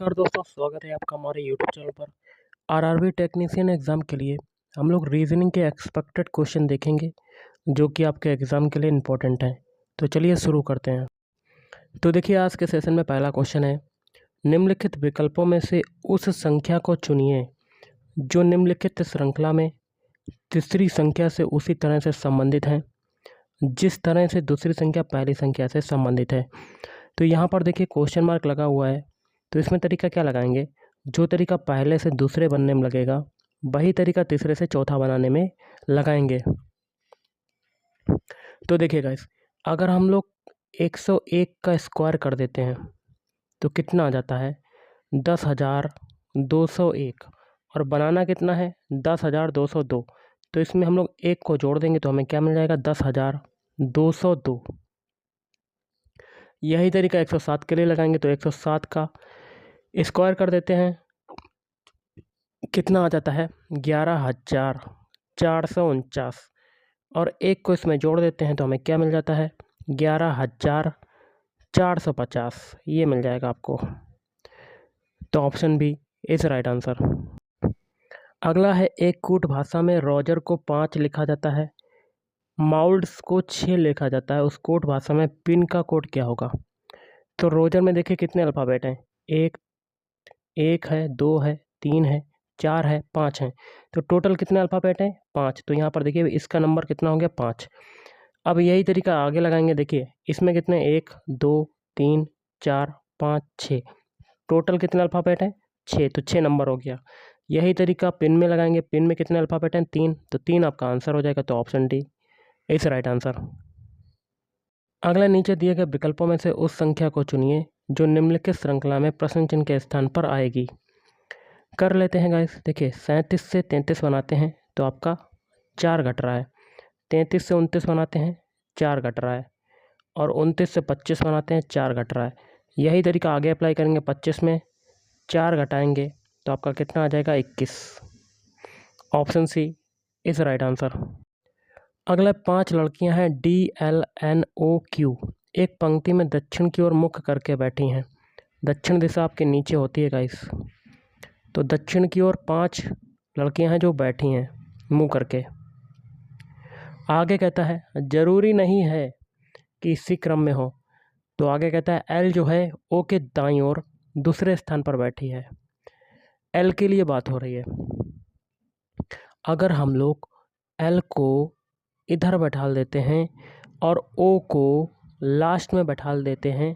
नमस्कार दोस्तों, स्वागत है आपका हमारे यूट्यूब चैनल पर। आरआरबी टेक्नीशियन एग्ज़ाम के लिए हम लोग रीजनिंग के एक्सपेक्टेड क्वेश्चन देखेंगे जो कि आपके एग्ज़ाम के लिए इम्पोर्टेंट हैं। तो चलिए शुरू करते हैं। तो देखिए, आज के सेशन में पहला क्वेश्चन है, निम्नलिखित विकल्पों में से उस संख्या को चुनिए जो निम्नलिखित श्रृंखला में तीसरी संख्या से उसी तरह से संबंधित है जिस तरह से दूसरी संख्या पहली संख्या से संबंधित है। तो यहाँ पर देखिए क्वेश्चन मार्क लगा हुआ है, तो इसमें तरीका क्या लगाएंगे, जो तरीका पहले से दूसरे बनने में लगेगा वही तरीका तीसरे से चौथा बनाने में लगाएंगे। तो देखिए गाइस, अगर हम लोग 101 का स्क्वायर कर देते हैं तो कितना आ जाता है 10,201, और बनाना कितना है 10,202। तो इसमें हम लोग एक को जोड़ देंगे तो हमें क्या मिल जाएगा 10,202। यही तरीका 107 के लिए लगाएंगे, तो 107 का स्क्वायर कर देते हैं, कितना आ जाता है 11,449, और एक को इसमें जोड़ देते हैं तो हमें क्या मिल जाता है 11,450। ये मिल जाएगा आपको। तो option B is right answer. अगला है, एक कूट भाषा में रॉजर को 5 लिखा जाता है, माउल्ड्स को 6 लिखा जाता है, उस कोड भाषा में पिन का कोड क्या होगा। तो रोजर में देखिए कितने अल्फ़ाबेट हैं, एक है, 2 है, 3 है, 4 है, 5 हैं। तो टोटल कितने अल्फ़ाबेट हैं 5। तो यहाँ पर देखिए इसका नंबर कितना हो गया 5। अब यही तरीका आगे लगाएंगे, देखिए इसमें कितने 1 2 3 4 5 6, टोटल कितने अल्फ़ाबेट हैं 6, तो 6 नंबर हो गया। यही तरीका पिन में लगाएंगे, पिन में कितने अल्फ़ाबेट हैं 3, तो 3 आपका आंसर हो जाएगा। तो option D is right answer. अगला, नीचे दिए गए विकल्पों में से उस संख्या को चुनिए जो निम्नलिखित श्रृंखला में प्रश्न चिन्ह के स्थान पर आएगी। कर लेते हैं गाइस। देखिए 37 से 33 बनाते हैं तो आपका 4 घट रहा है, 33 से 29 बनाते हैं 4 घट रहा है, और 29 से 25 बनाते हैं 4 घट रहा है। यही तरीका आगे अप्लाई करेंगे, 25 में 4 घटाएंगे तो आपका कितना आ जाएगा 21। Option C is right answer. अगला, 5 लड़कियां हैं DLNOQ, एक पंक्ति में दक्षिण की ओर मुख करके बैठी हैं। दक्षिण दिशा आपके नीचे होती है गाइस, तो दक्षिण की ओर 5 लड़कियां हैं जो बैठी हैं मुंह करके। आगे कहता है जरूरी नहीं है कि इसी क्रम में हो, तो आगे कहता है L जो है O के दाईं ओर दूसरे स्थान पर बैठी है। L के लिए बात हो रही है। अगर हम लोग L को इधर बैठाल देते हैं और O को लास्ट में बैठाल देते हैं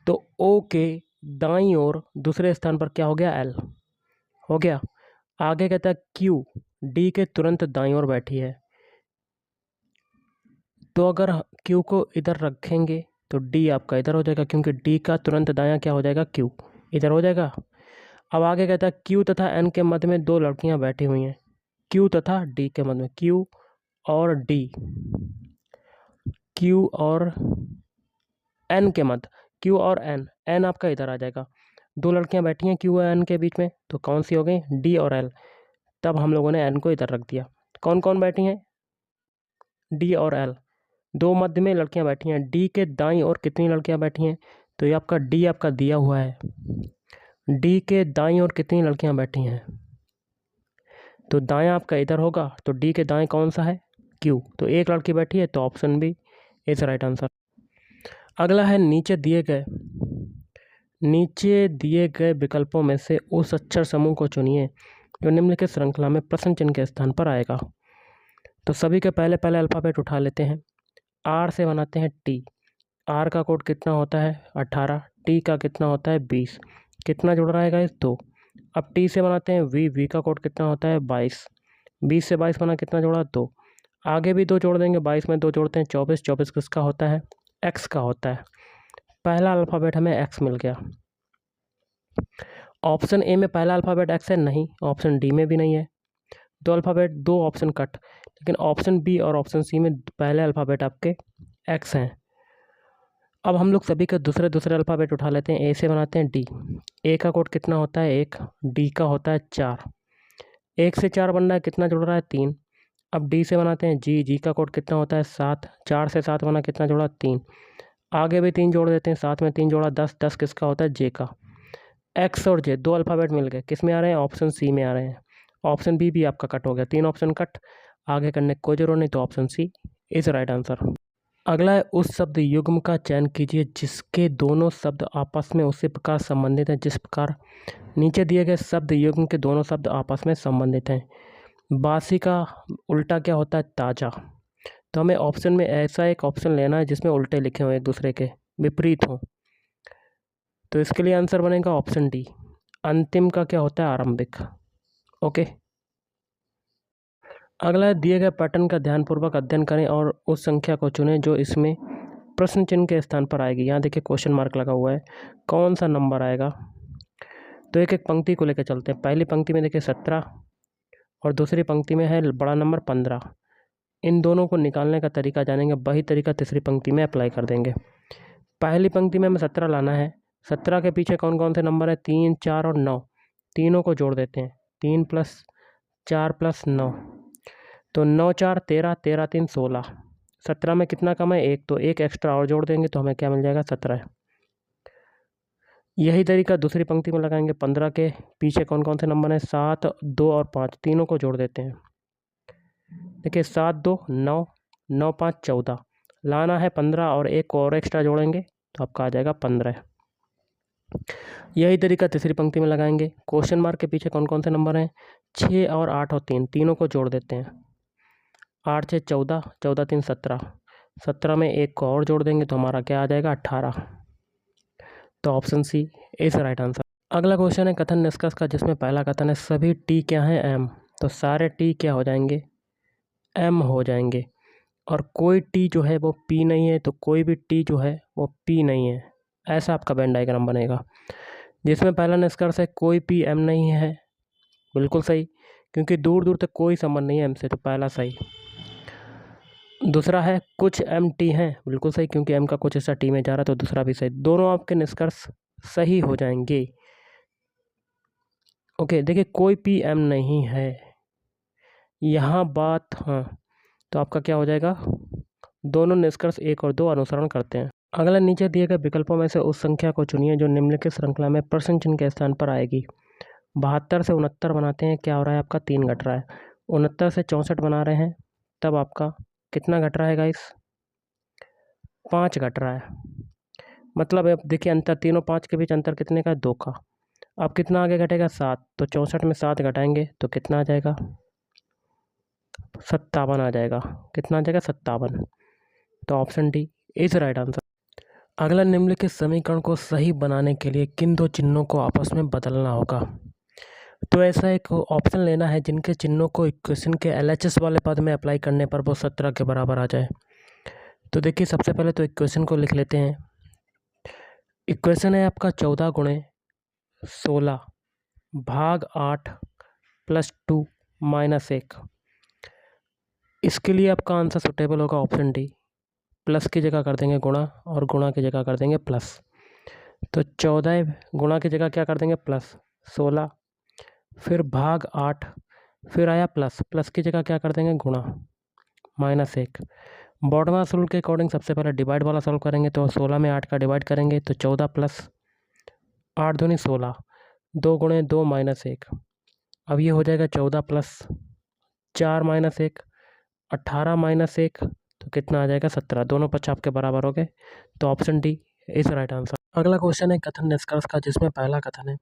तो O के दाईं ओर दूसरे स्थान पर क्या हो गया L हो गया। आगे कहता है Q D के तुरंत दाईं ओर बैठी है, तो अगर Q को इधर रखेंगे तो D आपका इधर हो जाएगा, क्योंकि D का तुरंत दायां क्या हो जाएगा Q, इधर हो जाएगा। अब आगे कहता है Q तथा N के मध्य में 2 लड़कियां बैठी हुई हैं, Q तथा D के मध्य में, Q और D, Q और N के मध्य, Q और N, N आपका इधर आ जाएगा। 2 लड़कियां बैठी हैं Q और N के बीच में, तो कौन सी हो गई D और L। तब हम लोगों ने N को इधर रख दिया। कौन कौन बैठी हैं D और L, 2 मध्य में लड़कियां बैठी हैं। D के दाईं ओर कितनी लड़कियां बैठी हैं, तो ये आपका D आपका दिया हुआ है। D के दाईं ओर कितनी लड़कियां बैठी हैं, तो दायां आपका इधर होगा, तो D के दाएं कौन सा है Q, तो एक लड़की बैठी है, तो option B is right answer. अगला है, नीचे दिए गए विकल्पों में से उस अक्षर समूह को चुनिए जो निम्नलिखित श्रृंखला में प्रश्न चिन्ह के स्थान पर आएगा। तो सभी के पहले अल्फ़ाबेट उठा लेते हैं। R से बनाते हैं T, R का कोड कितना होता है 18, T का कितना होता है 20, कितना जुड़ रहा है गाइस 2। अब T से बनाते हैं V का कोड कितना होता है 22, 20 से 22 बना कितना जोड़ा 2, आगे भी 2 जोड़ देंगे, 22 में 2 जोड़ते हैं 24, 24 किसका होता है X का होता है। पहला अल्फ़ाबेट हमें X मिल गया। ऑप्शन ए में पहला अल्फ़ाबेट X है नहीं, ऑप्शन डी में भी नहीं है, 2 ऑप्शन कट, लेकिन ऑप्शन बी और ऑप्शन सी में पहले अल्फ़ाबेट आपके X हैं। अब हम लोग सभी के दूसरे अल्फ़ाबेट उठा लेते हैं। ए से बनाते हैं D, ए का कोड कितना होता है 1, D का होता है 4, 1 से 4 बन रहा है, कितना जुड़ रहा है 3। अब D से बनाते हैं G का कोड कितना होता है 7, 4 से 7 बना, कितना जोड़ा 3, आगे भी 3 जोड़ देते हैं, 7 में 3 जोड़ा 10, 10 किसका होता है J का। एक्स और जे, 2 अल्फ़ाबेट मिल गए, किस में आ रहे हैं? ऑप्शन सी में आ रहे हैं। ऑप्शन बी भी आपका कट हो गया, 3 ऑप्शन कट, आगे करने की कोई ज़रूरत नहीं, तो option C is right answer. अगला है उस शब्द युग्म का चयन कीजिए जिसके दोनों शब्द आपस में उसी प्रकार संबंधित हैं जिस प्रकार नीचे दिए गए शब्द युग्म के दोनों शब्द आपस में संबंधित हैं। बासी का उल्टा क्या होता है? ताज़ा। तो हमें ऑप्शन में ऐसा एक ऑप्शन लेना है जिसमें उल्टे लिखे हों, एक दूसरे के विपरीत हों। तो इसके लिए आंसर बनेगा ऑप्शन डी। अंतिम का क्या होता है? आरंभिक। ओके। अगला है दिए गए पैटर्न का ध्यानपूर्वक अध्ययन करें और उस संख्या को चुनें जो इसमें प्रश्न चिन्ह के स्थान पर आएगी। यहाँ देखिए क्वेश्चन मार्क लगा हुआ है, कौन सा नंबर आएगा? तो एक एक पंक्ति को लेकर चलते हैं। पहली पंक्ति में देखिए 17 और दूसरी पंक्ति में है बड़ा नंबर 15। इन दोनों को निकालने का तरीका जानेंगे, वही तरीका तीसरी पंक्ति में अप्लाई कर देंगे। पहली पंक्ति में हमें 17 लाना है। 17 के पीछे कौन कौन से नंबर है? 3, 4 और 9। तीनों को जोड़ देते हैं, 3 + 4 + 9, तो 9 4 13, 13 3 16। 17 में कितना कम है? 1, तो 1 एक्स्ट्रा और जोड़ देंगे तो हमें क्या मिल जाएगा? 17। यही तरीका दूसरी पंक्ति में लगाएंगे। 15 के पीछे कौन कौन से नंबर हैं? 7, 2 और 5, तीनों को जोड़ देते हैं। देखिए 7 2 9, 9 5 14, लाना है 15 और 1 को और एक्स्ट्रा जोड़ेंगे तो आपका आ जाएगा 15। यही तरीका तीसरी पंक्ति में लगाएंगे। क्वेश्चन मार्क के पीछे कौन कौन से नंबर हैं? 6 और 8 और 3, तीनों को जोड़ देते हैं। 8 6 14, 14 3 17, 17 में 1 को और जोड़ देंगे तो हमारा क्या आ जाएगा? 18। तो option C is right answer. अगला क्वेश्चन है कथन निष्कर्ष का जिसमें पहला कथन है सभी टी क्या है? एम। तो सारे टी क्या हो जाएंगे? एम हो जाएंगे। और कोई टी जो है वो पी नहीं है, तो कोई भी टी जो है वो पी नहीं है। ऐसा आपका वेन डायग्राम बनेगा। जिसमें पहला निष्कर्ष है कोई पी एम नहीं है, बिल्कुल सही, क्योंकि दूर दूर तक कोई संबंध नहीं है एम से, तो पहला सही। दूसरा है कुछ एम टी हैं, बिल्कुल सही, क्योंकि एम का कुछ हिस्सा टी में जा रहा है, तो दूसरा भी सही। दोनों आपके निष्कर्ष सही हो जाएंगे। ओके, देखिए कोई पी एम नहीं है, यहाँ बात, हाँ, तो आपका क्या हो जाएगा? दोनों निष्कर्ष 1 और 2 अनुसरण करते हैं। अगला नीचे दिए गए विकल्पों में से उस संख्या को चुनिए जो निम्नलिखित श्रृंखला में प्रश्न चिन्ह के स्थान पर आएगी। 72 से 69 बनाते हैं, क्या हो रहा है आपका? 3 घट रहा है। 69 से 64 बना रहे हैं, तब आपका कितना घट रहा है गाइस? 5 घट रहा है। मतलब अब देखिए अंतर, तीनों 5 के बीच अंतर कितने का? 2 का। अब कितना आगे घटेगा? 7, तो 64 में 7 घटाएंगे तो कितना आ जाएगा? 57 आ जाएगा। कितना आ जाएगा? 57। तो option D is right answer. अगला निम्नलिखित समीकरण को सही बनाने के लिए किन दो चिन्हों को आपस में बदलना होगा? तो ऐसा एक ऑप्शन लेना है जिनके चिन्हों को इक्वेशन के LHS वाले पद में अप्लाई करने पर वो 17 के बराबर आ जाए। तो देखिए सबसे पहले तो इक्वेशन को लिख लेते हैं। इक्वेशन है आपका 14 × 16 भाग 8 + 2 - 1। इसके लिए आपका आंसर सुटेबल होगा ऑप्शन डी। प्लस की जगह कर देंगे गुणा और गुणा की जगह कर देंगे प्लस। तो 14 गुणा की जगह क्या कर देंगे? प्लस 16, फिर भाग 8, फिर आया प्लस, प्लस की जगह क्या कर देंगे? गुणा, -1। बॉर्डमा रूल के अकॉर्डिंग सबसे पहले डिवाइड वाला सॉल्व करेंगे, तो 16 में 8 का डिवाइड करेंगे तो 14 + 8 दूनी 16, 2 × 2 - 1। अब ये हो जाएगा 14 + 4 - 1, 18 - 1, तो कितना आ जाएगा? 17। दोनों पक्ष आपके बराबर हो गए, तो option D is right answer. अगला क्वेश्चन है कथन निष्कर्ष का जिसमें पहला कथन है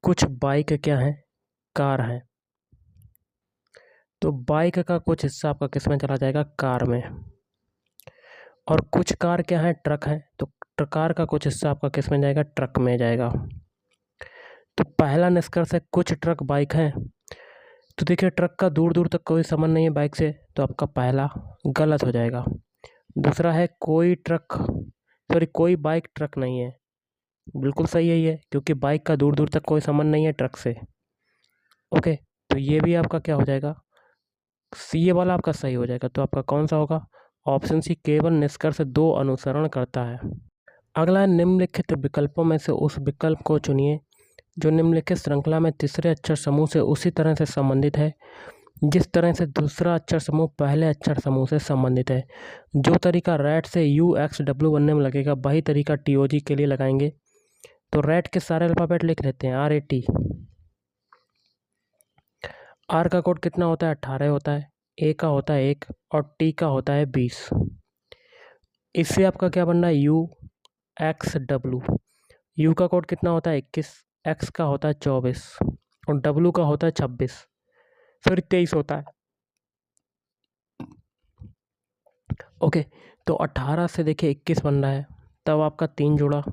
कुछ बाइक क्या है? कार है। तो बाइक का कुछ हिस्सा आपका किस में चला जाएगा? कार में। और कुछ कार क्या है? ट्रक है। तो कार का कुछ हिस्सा आपका किस में जाएगा? ट्रक में जाएगा। तो पहला निष्कर्ष है कुछ ट्रक बाइक हैं। तो देखिए ट्रक का दूर दूर तक कोई संबंध नहीं है बाइक से, तो आपका पहला गलत हो जाएगा। दूसरा है कोई बाइक ट्रक नहीं है, बिल्कुल सही है ये, क्योंकि बाइक का दूर दूर तक कोई संबंध नहीं है ट्रक से। ओके, तो ये भी आपका क्या हो जाएगा? ये वाला आपका सही हो जाएगा। तो आपका कौन सा होगा? ऑप्शन सी, केवल निष्कर्ष 2 अनुसरण करता है। अगला निम्नलिखित विकल्पों में से उस विकल्प को चुनिए जो निम्नलिखित श्रृंखला में तीसरे अक्षर समूह से उसी तरह से संबंधित है जिस तरह से दूसरा अक्षर समूह पहले अक्षर समूह से संबंधित है। जो तरीका रैट से UXW बनने में लगेगा वही तरीका TOG के लिए लगाएंगे। तो रेट के सारे अल्फ़ाबेट लिख लेते हैं। RAT। R का कोड कितना होता है? 18 होता है। A का होता है 1 और T का होता है 20। इससे आपका क्या बनना है? UXW। U का कोड कितना होता है? 21। X का होता है 24 और W का होता है 26, फिर 23 होता है। ओके, तो 18 से देखिए 21 बन रहा है, तब आपका 3 जुड़ा।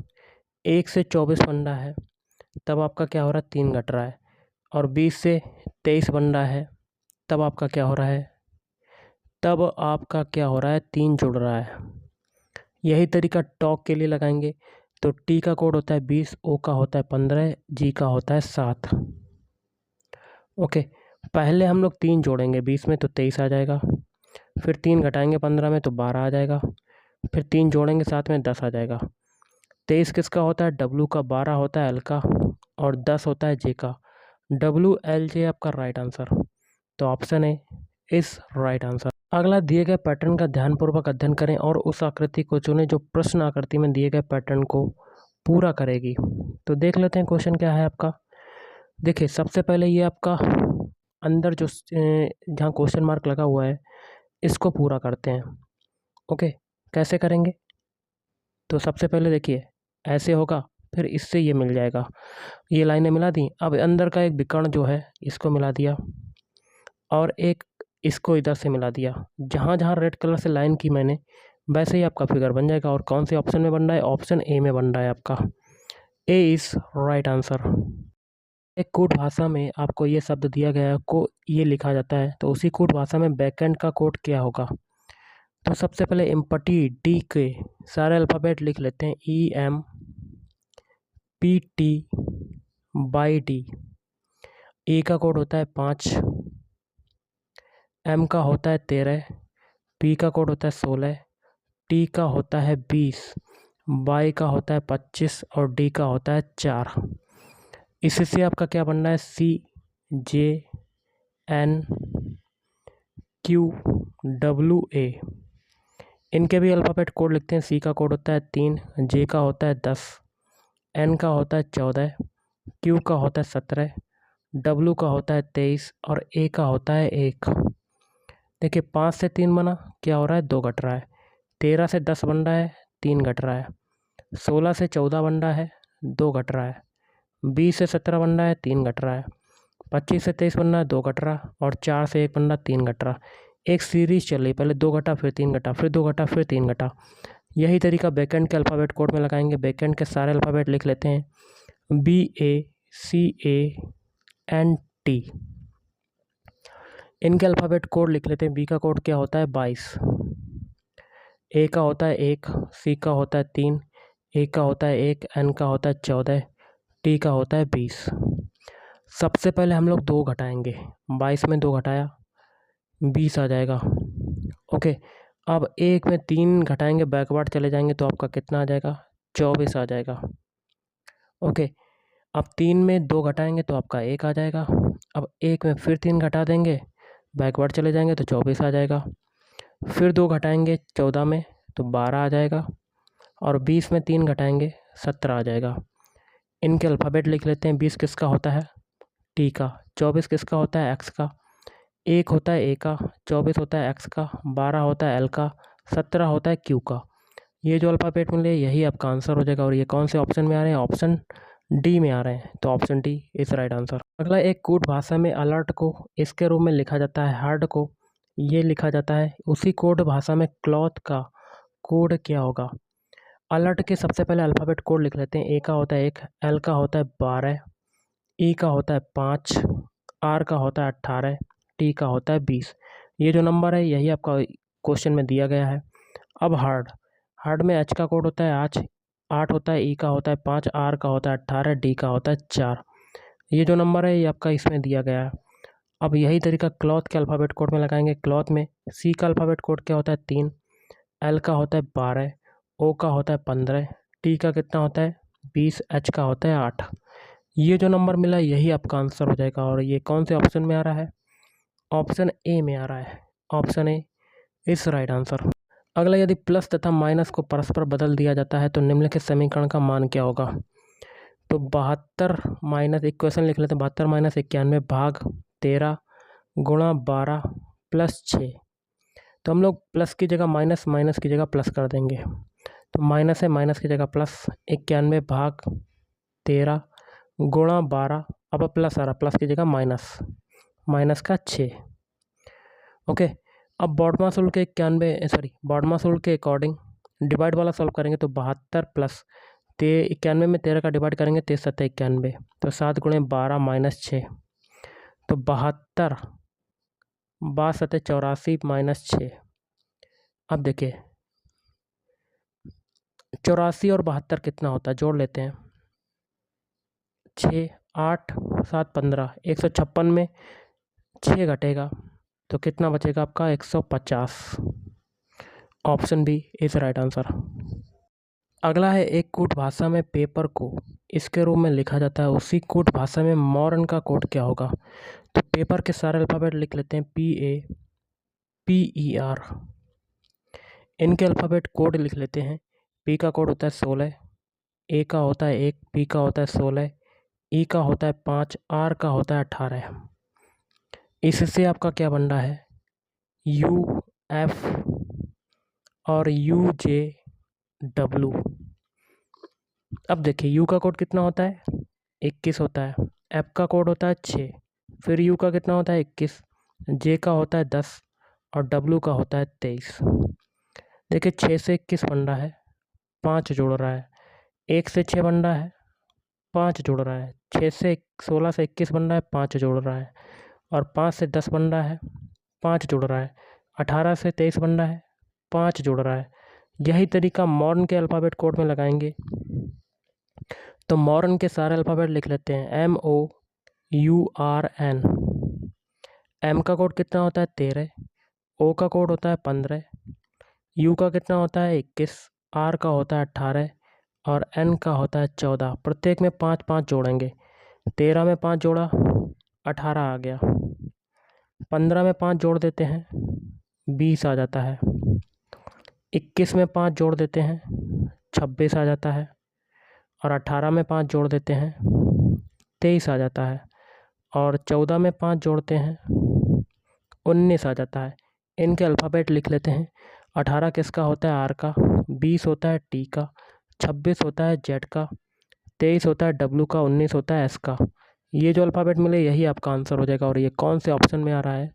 1 से 24 बन रहा है, तब आपका क्या हो रहा है? 3 घट रहा है। और 20 से 23 बन रहा है, तब आपका क्या हो रहा है? 3 जुड़ रहा है। यही तरीका टॉक के लिए लगाएंगे। तो टी का कोड होता है 20, ओ का होता है 15, जी का होता है 7। ओके, पहले हम लोग 3 जोड़ेंगे 20 में तो 23 आ जाएगा, फिर 3 घटाएंगे 15 में तो 12 आ जाएगा, फिर 3 जोड़ेंगे 7 में 10 आ जाएगा। 23 किसका होता है? डब्लू का। 12 होता है एल का और 10 होता है जे का। WLJ आपका राइट आंसर। तो ऑप्शन ए इस राइट आंसर। अगला, दिए गए पैटर्न का ध्यानपूर्वक अध्ययन करें और उस आकृति को चुनें जो प्रश्न आकृति में दिए गए पैटर्न को पूरा करेगी। तो देख लेते हैं क्वेश्चन क्या है आपका। देखिए, सबसे पहले ये आपका अंदर जो जहाँ क्वेश्चन मार्क लगा हुआ है इसको पूरा करते हैं। ओके, कैसे करेंगे? तो सबसे पहले देखिए ऐसे होगा, फिर इससे ये मिल जाएगा। ये लाइनें मिला दी। अब अंदर का एक विकर्ण जो है इसको मिला दिया और एक इसको इधर से मिला दिया। जहाँ जहाँ रेड कलर से लाइन की मैंने, वैसे ही आपका फिगर बन जाएगा। और कौन से ऑप्शन में बन रहा है? ऑप्शन ए में बन रहा है आपका। A is right answer. एक कोड भाषा में आपको ये शब्द दिया गया है को ये लिखा जाता है, तो उसी कोड भाषा में बैकएंड का कोड क्या होगा? तो सबसे पहले एम्पटी डी के सारे अल्फ़ाबेट लिख लेते हैं। EMPT/D। ए का कोड होता है 5, एम का होता है 13, पी का कोड होता है 16, टी का होता है 20, वाई का होता है 25 और डी का होता है 4। इससे आपका क्या बनना है? CJNQWA। इनके भी अल्फ़ाबेट कोड लिखते हैं। सी का कोड होता है 3, जे का होता है 10, एन का होता है 14, क्यू का होता है 17, डब्लू का होता है 23 और ए का होता है 1। देखिए 5 से 3 बना, क्या हो रहा है? 2 घट रहा है। 13 से 10 बन रहा है, 3 घट रहा है। 16 से 14 बन रहा है, 2 घट रहा है। 20 से 17 बन रहा है, 3 घट रहा है। 25 से 23 बन रहा है, 2 घट रहा। और 4 से 1 बन रहा है, 3 घट रहा। एक सीरीज चल रही, पहले 2 घटा, फिर 3 घटा, फिर 2 घटा, फिर 3 घटा। यही तरीका बैकएंड के अल्फ़ाबेट कोड में लगाएंगे। बैकएंड के सारे अल्फ़ाबेट लिख लेते हैं। BACANT। इनके अल्फ़ाबेट कोड लिख लेते हैं। बी का कोड क्या होता है? 22। ए का होता है 1, सी का होता है 3, ए का होता है 1, एन का होता है 14, टी का होता है 20। सबसे पहले हम लोग 2 घटाएंगे। 22 में 2 घटाया, 20 आ जाएगा। ओके, अब 1 में 3 घटाएंगे, बैकवर्ड चले जाएंगे तो आपका कितना आ जाएगा? 24 आ जाएगा। ओके, अब 3 में 2 घटाएंगे तो आपका 1 आ जाएगा। अब 1 में फिर 3 घटा देंगे, बैकवर्ड चले जाएंगे तो 24 आ जाएगा। फिर 2 घटाएंगे 14 में तो 12 आ जाएगा। और 20 में 3 घटाएंगे 17 आ जाएगा। इनके अल्फ़ाबेट लिख लेते हैं। 20 किसका होता है? टी का। 24 किसका होता है? एक्स का। 1 होता है ए का, 24 होता है एक्स का, 12 होता है एल का, 17 होता है क्यू का। ये जो अल्फ़ाबेट मिले यही आपका आंसर हो जाएगा। और ये कौन से ऑप्शन में आ रहे हैं? ऑप्शन डी में आ रहे हैं। तो option D is right answer. अगला, एक कोड भाषा में अलर्ट को इसके रूप में लिखा जाता है। हार्ड को ये लिखा जाता है। उसी कोड भाषा में क्लॉथ का कोड क्या होगा? अलर्ट के सबसे पहले अल्फ़ाबेट कोड लिख लेते हैं। ए का होता है 1, एल का होता है 12, ई का होता है 5, आर का होता है 18, टी का होता है 20। ये जो नंबर है यही आपका क्वेश्चन में दिया गया है। अब हार्ड में एच का कोड होता है 8 होता है, ई का होता है 5, आर का होता है 18, डी का होता है 4। ये जो नंबर है ये आपका इसमें दिया गया है। अब यही तरीका क्लॉथ के अल्फ़ाबेट कोड में लगाएंगे। क्लॉथ में सी का अल्फ़ाबेट कोड क्या होता है? 3, एल का होता है 12, ओ का होता है 15, टी का कितना होता है? 20, एच का होता है 8। ये जो नंबर मिला यही आपका आंसर हो जाएगा। और ये कौन से ऑप्शन में आ रहा है? ऑप्शन ए में आ रहा है। ऑप्शन ए इस राइट आंसर। अगला, यदि प्लस तथा माइनस को परस्पर बदल दिया जाता है तो निम्नलिखित समीकरण का मान क्या होगा? तो 72 माइनस इक्वेशन लिख लेते हैं, 72 माइनस 91 भाग 13 गुणा 12 प्लस 6। तो हम लोग प्लस की जगह माइनस, माइनस की जगह प्लस कर देंगे। तो माइनस है, माइनस की जगह प्लस, 91 भाग 13 गुणा 12, अब प्लस आ रहा, प्लस की जगह माइनस, माइनस का 6। ओके, अब बॉडमास रूल के अकॉर्डिंग डिवाइड वाला सॉल्व करेंगे। तो 72 प्लस 91 में 13 का डिवाइड करेंगे, 13 सत्तर 91, तो 7 गुणे 12 माइनस 6, तो 72 62 84 माइनस 6। अब देखिए 84 और 72 कितना होता है, जोड़ लेते हैं। 6 8 7 15, 156 में 6 घटेगा तो कितना बचेगा आपका, 150। Option B is right answer. अगला है, एक कूट भाषा में पेपर को इसके रूप में लिखा जाता है, उसी कूट भाषा में मॉर्न का कोड क्या होगा। तो पेपर के सारे अल्फ़ाबेट लिख लेते हैं, PAPER। इनके अल्फ़ाबेट कोड लिख लेते हैं। P का कोड होता है 16, A का होता है 1, P का होता है 16, E का होता है 5, R का होता है 18। इससे आपका क्या बन रहा है, UF और UJW। अब देखिए U का कोड कितना होता है, 21 होता है, F का कोड होता है 6, फिर U का कितना होता है 21, J का होता है 10 और W का होता है 23। देखिए 6 से 21 बन रहा है, 5 जोड़ रहा है, 1 से 6 बन रहा है, 5 जोड़ रहा है, 6 से 16 से 21 बन रहा है, 5 जोड़ रहा है, और 5 से 10 बन रहा है, 5 जोड़ रहा है, 18 से 23 बन रहा है, 5 जोड़ रहा है। यही तरीका मॉर्न के अल्फ़ाबेट कोड में लगाएंगे। तो मॉर्न के सारे अल्फ़ाबेट लिख लेते हैं, MOURN। M का कोड कितना होता है 13, O का कोड होता है 15, U का कितना होता है 21, R का होता है 18 और N का होता है 14। प्रत्येक में 5 5 जोड़ेंगे। 13 में 5 जोड़ा 18 आ गया, 15 में 5 जोड़ देते हैं 20 आ जाता है, 21 में 5 जोड़ देते हैं 26 आ जाता है, और 18 में 5 जोड़ देते हैं 23 आ जाता है, और 14 में 5 जोड़ते हैं 19 आ जाता है। इनके अल्फ़ाबेट लिख लेते हैं। 18 किसका होता है, R का, 20 होता है T का, 26 होता है Z का, 23 होता है W का, 19 होता है S का। ये जो अल्फ़ाबेट मिले यही आपका आंसर हो जाएगा। और ये कौन से ऑप्शन में आ रहा है,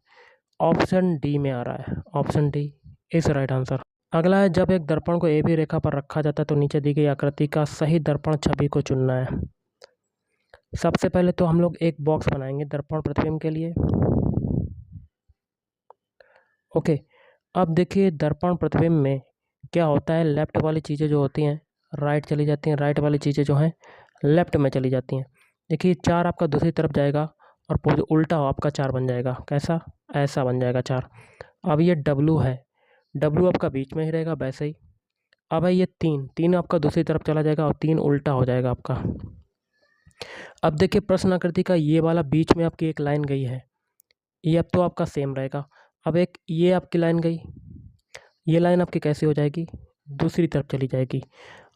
ऑप्शन डी में आ रहा है। Option D is right answer. अगला है, जब एक दर्पण को AB रेखा पर रखा जाता है तो नीचे दी गई आकृति का सही दर्पण छवि को चुनना है। सबसे पहले तो हम लोग एक बॉक्स बनाएंगे दर्पण प्रतिबिंब के लिए। ओके, अब देखिए दर्पण प्रतिबिंब में क्या होता है, लेफ्ट वाली चीज़ें जो होती हैं राइट चली जाती हैं, राइट वाली चीज़ें जो हैं लेफ्ट में चली जाती हैं। देखिए 4 आपका दूसरी तरफ जाएगा और उल्टा आपका 4 बन जाएगा। कैसा, ऐसा बन जाएगा 4। अब ये W है, W आपका बीच में ही रहेगा वैसे ही। अब है ये 3 आपका दूसरी तरफ चला जाएगा और 3 उल्टा हो जाएगा आपका। अब देखिए प्रश्न आकृति का ये वाला बीच में आपकी एक लाइन गई है, ये अब तो आपका सेम रहेगा। अब एक ये आपकी लाइन गई, ये लाइन आपकी कैसी हो जाएगी, दूसरी तरफ चली जाएगी।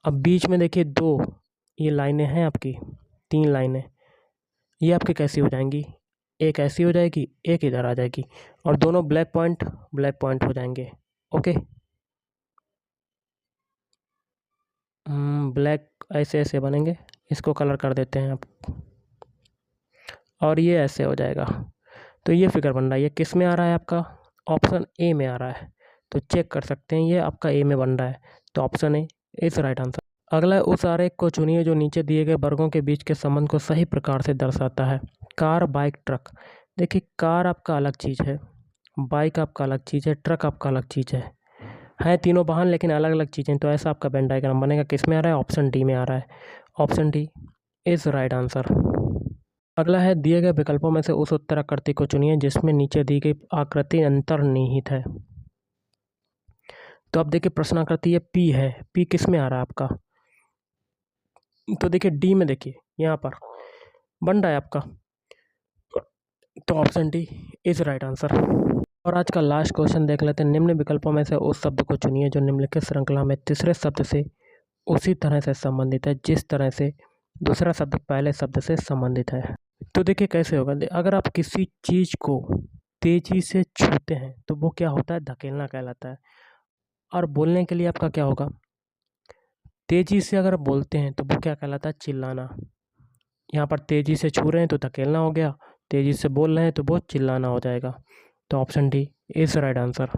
अब बीच में देखिए 2 ये लाइनें हैं आपकी, 3 लाइनें, ये आपकी कैसी हो जाएंगी, एक ऐसी हो जाएगी, एक इधर आ जाएगी, और दोनों ब्लैक पॉइंट हो जाएंगे। ओके, ब्लैक ऐसे ऐसे बनेंगे, इसको कलर कर देते हैं आप, और ये ऐसे हो जाएगा। तो ये फिगर बन रहा है, ये किस में आ रहा है आपका, ऑप्शन ए में आ रहा है। तो चेक कर सकते हैं, ये आपका ए में बन रहा है, तो option A is right answer. अगला है, उस आरेख को चुनिए जो नीचे दिए गए वर्गों के बीच के संबंध को सही प्रकार से दर्शाता है। Car, bike, truck. देखिए कार आपका अलग चीज़ है, बाइक आपका अलग चीज़ है, ट्रक आपका अलग चीज़ है तीनों वाहन लेकिन अलग अलग चीज़ें। तो ऐसा आपका वेन डायग्राम बनेगा, किस में आ रहा है, ऑप्शन डी में आ रहा है। Option D is right answer. अगला है, दिए गए विकल्पों में से उस उत्तराकृति को चुनिए जिसमें नीचे दी गई आकृति अंतर्निहित है। तो अब देखिए प्रश्नाकृति ये P है, P किस में आ रहा है आपका, तो देखिए डी में, देखिए यहाँ पर बन रहा है आपका, तो option D is right answer. और आज का लास्ट क्वेश्चन देख लेते हैं। निम्न विकल्पों में से उस शब्द को चुनिए जो निम्नलिखित श्रृंखला में तीसरे शब्द से उसी तरह से संबंधित है जिस तरह से दूसरा शब्द पहले शब्द से संबंधित है। तो देखिए कैसे होगा, अगर आप किसी चीज़ को तेज़ी से छूते हैं तो वो क्या होता है, धकेलना कहलाता है। और बोलने के लिए आपका क्या होगा, तेज़ी से अगर बोलते हैं तो वो क्या कहलाता है, चिल्लाना। यहाँ पर तेज़ी से छू रहे हैं तो धकेलना हो गया, तेज़ी से बोल रहे हैं तो वो चिल्लाना हो जाएगा। तो option D is right answer.